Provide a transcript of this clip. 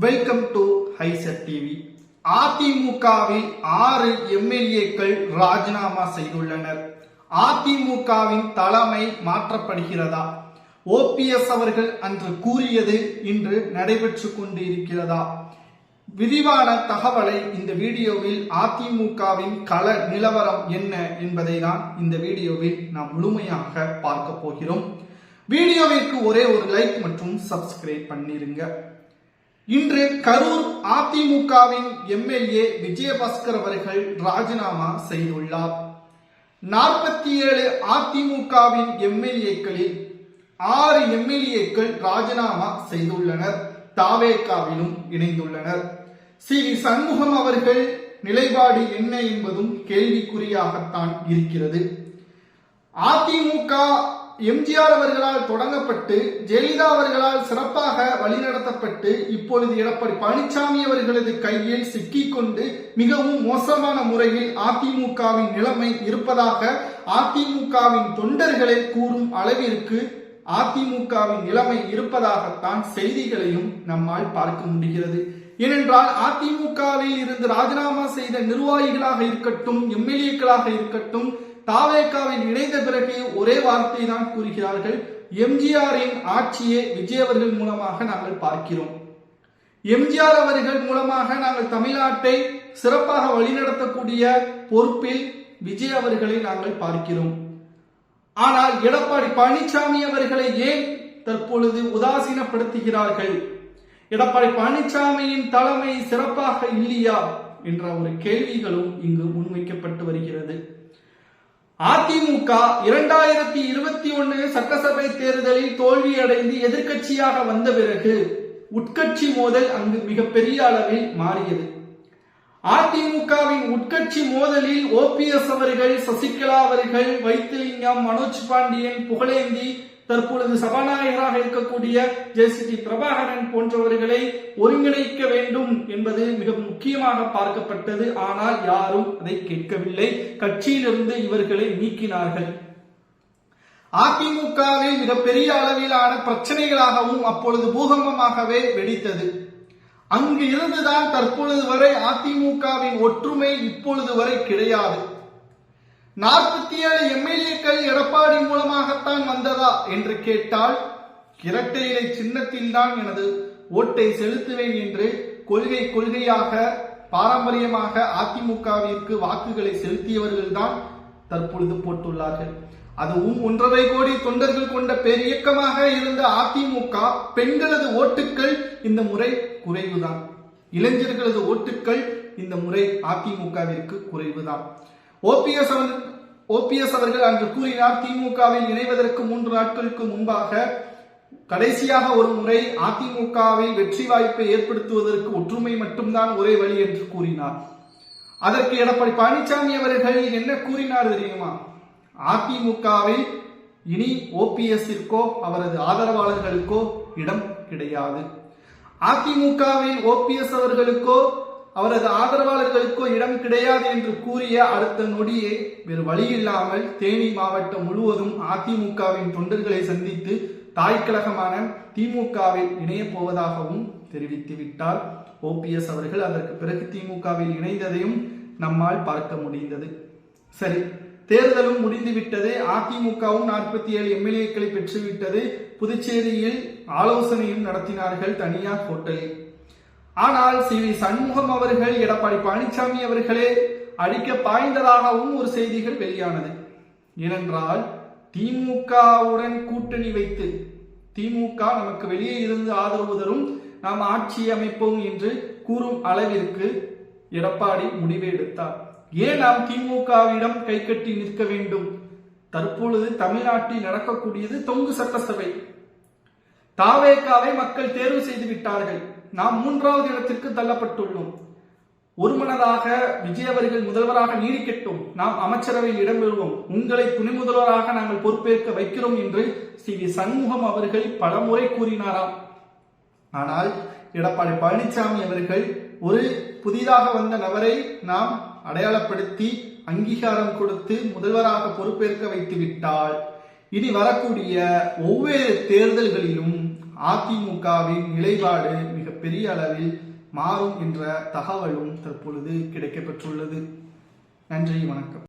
Welcome to ஹைசர் TV. அதிமுகவில் 6 எம்எல்ஏக்கள் ராஜினாமா செய்துள்ளனர். அதிமுகவின் தலைமை மாற்றப்படுகிறதா? ஓபிஎஸ் அவர்கள் அன்று கூறியது இன்று நடைபெற்றுக் கொண்டிருக்கிறதா? விரிவான தகவலை இந்த வீடியோவில் அதிமுகவின் கள நிலவரம் என்ன என்பதை தான் இந்த வீடியோவில் நாம் முழுமையாக பார்க்க போகிறோம். வீடியோவிற்கு ஒரே ஒரு லைக் மற்றும் சப்ஸ்கிரைப் பண்ணிருங்க. இன்று கரூர் அதிமுகவின் எம்எல்ஏ விஜயபாஸ்கர் அவர்கள் ராஜினாமா செய்துள்ளார். 47 அதிமுகவின் எம்எல்ஏக்களில் 6 எம்எல்ஏக்கள் ராஜினாமா செய்துள்ளனர். தாவேகாவிலும் இணைந்துள்ளனர். சி வி சண்முகம் அவர்கள் நிலைப்பாடு என்ன என்பதும் கேள்விக்குறியாகத்தான் இருக்கிறது. அதிமுக எம்ஜிஆர் அவர்களால் தொடங்கப்பட்டு ஜெயலலிதா அவர்களால் சிறப்பாக வழிநடத்தப்பட்டு இப்பொழுது எடப்பாடி பழனிசாமி அவர்களது கையில் சிக்கிக்கொண்டு மிகவும் மோசமான முறையில் அதிமுகவின் நிலைமை இருப்பதாக அதிமுகவின் தொண்டர்களை கூறும் அளவிற்கு அதிமுகவின் நிலைமை இருப்பதாகத்தான் செய்திகளையும் நம்மால் பார்க்க முடிகிறது. ஏனென்றால் அதிமுகவில் இருந்து ராஜினாமா செய்த நிர்வாகிகளாக இருக்கட்டும், எம்எல்ஏக்களாக இருக்கட்டும், தாவேகாவில் இணைந்த பிறகு ஒரே வார்த்தை தான் கூறுகிறார்கள், எம்ஜிஆரின் ஆட்சியை விஜய் அவர்கள் மூலமாக நாங்கள் பார்க்கிறோம். எம்ஜிஆர் அவர்கள் மூலமாக நாங்கள் தமிழ்நாட்டை சிறப்பாக வழிநடத்தக்கூடிய பொறுப்பில் விஜய் அவர்களை நாங்கள் பார்க்கிறோம். ஆனால் எடப்பாடி பழனிசாமி அவர்களை ஏன் தற்பொழுது உதாசீனப்படுத்துகிறார்கள்? எடப்பாடி பழனிசாமியின் தலைமை சிறப்பாக இல்லையா என்ற ஒரு கேள்விகளும் இங்கு முன்வைக்கப்பட்டு வருகிறது. அதிமுக 2021 சட்டசபை தேர்தலில் தோல்வியடைந்து எதிர்க்கட்சியாக வந்த பிறகு உட்கட்சி மோதல் அங்கு மிகப்பெரிய அளவில் மாறியது. அதிமுகவின் உட்கட்சி மோதலில் ஓபிஎஸ் அவர்கள், சசிகலா அவர்கள், வைத்திலிங்கம், மனோஜ் பாண்டியன், புகழேந்தி, தற்பொழுது சபாநாயகராக இருக்கக்கூடிய ஜெயசிடி பிரபாகரன் போன்றவர்களை ஒருங்கிணைக்க வேண்டும் என்பது மிக முக்கியமாக பார்க்கப்பட்டது. ஆனால் யாரும் அதை கேட்கவில்லை. கட்சியிலிருந்து இவர்களை நீக்கினார்கள். அதிமுகவில் மிகப்பெரிய அளவிலான பிரச்சனைகளாகவும் அப்பொழுது பூகம்பமாகவே வெடித்தது. அங்கு இருந்துதான் தற்பொழுது வரை அதிமுகவின் ஒற்றுமை இப்பொழுது வரை கிடையாது. 47 எம்எல்ஏக்கள் எடப்பாடி மூலமாகத்தான் வந்ததா என்று கேட்டால், இரட்டை இலை சின்னத்தில் தான் எனது ஓட்டை செலுத்துவேன் என்று கொள்கையாக பாரம்பரியமாக அதிமுகவிற்கு வாக்குகளை செலுத்தியவர்கள் தான் தற்பொழுது போட்டுள்ளார்கள். அதுவும் 1.5 கோடி தொண்டர்கள் கொண்ட பெரியக்கமாக இருந்த அதிமுக பெண்களது ஓட்டுக்கள் இந்த முறை குறைவுதான். இளைஞர்களது ஓட்டுக்கள் இந்த முறை அதிமுகவிற்கு குறைவுதான். ஓபிஎஸ் அவர்கள் அன்று கூறினார், திமுகவில் இணைவதற்கு 3 நாட்களுக்கு முன்பாக கடைசியாக ஒரு முறை அதிமுகவில் வெற்றி வாய்ப்பை ஏற்படுத்துவதற்கு ஒற்றுமை மட்டும்தான் ஒரே வழி என்று கூறினார். அதற்கு எடப்பாடி பழனிசாமி அவர்கள் என்ன கூறினார் தெரியுமா? அதிமுகவில் இனி ஓபிஎஸ்ஸிற்கோ அவரது ஆதரவாளர்களுக்கோ இடம் கிடையாது. அதிமுகவில் ஓபிஎஸ் அவர்களுக்கோ அவரது ஆதரவாளர்களுக்கோ இடம் கிடையாது என்று கூறிய அடுத்த நொடியே வேறு வழியில்லாமல் தேனி மாவட்டம் முழுவதும் அதிமுகவின் தொண்டர்களை சந்தித்து தாய் கழகமான திமுகவில் இணைய போவதாகவும் தெரிவித்து விட்டார் ஓபிஎஸ் அவர்கள். அதற்கு பிறகு திமுகவில் இணைந்ததையும் நம்மால் பார்க்க முடிந்தது. சரி, தேர்தலும் முடிந்துவிட்டது. அதிமுகவும் 47 எம்எல்ஏக்களை பெற்றுவிட்டது. புதுச்சேரியில் ஆலோசனையும் நடத்தினார்கள் தனியார் ஹோட்டலில். ஆனால் சி வி சண்முகம் அவர்கள் எடப்பாடி பழனிசாமி அவர்களே அடிக்க பாய்ந்ததாகவும் ஒரு செய்திகள் வெளியானது. ஏனென்றால் திமுகவுடன் கூட்டணி வைத்து திமுக நமக்கு வெளியே இருந்து ஆதரவு தரும், நாம் ஆட்சி அமைப்போம் என்று கூறும் அளவிற்கு எடப்பாடி முடிவை எடுத்தார். ஏன் நாம் திமுகவிடம் கை கட்டி நிற்க வேண்டும்? தற்பொழுது தமிழ்நாட்டில் நடக்கக்கூடியது தொங்கு சட்டசபை. தாவேகாவை மக்கள் தேர்வு செய்து விட்டார்கள். நாம் 3வது இடத்திற்கு தள்ளப்பட்டுள்ளோம். ஒருமனதாக விஜய் அவர்கள் முதல்வராக நீடிக்கட்டும், நாம் அமைச்சரவையில் இடம்பெறுவோம், உங்களை துணை முதல்வராக நாங்கள் பொறுப்பேற்க வைக்கிறோம் என்று சி வி சண்முகம் அவர்கள் பலமுறை கூறினாராம். ஆனால் எடப்பாடி பழனிசாமி அவர்கள் ஒரு புதிதாக வந்த நபரை நாம் அடையாளப்படுத்தி அங்கீகாரம் கொடுத்து முதல்வராக பொறுப்பேற்க வைத்து விட்டால் இனி வரக்கூடிய ஒவ்வொரு தேர்தல்களிலும் அதிமுகவின் நிலைப்பாடு மிகப்பெரிய அளவில் மாறும் என்ற தகவலும் தற்பொழுது கிடைக்கப்பெற்றுள்ளது. நன்றி, வணக்கம்.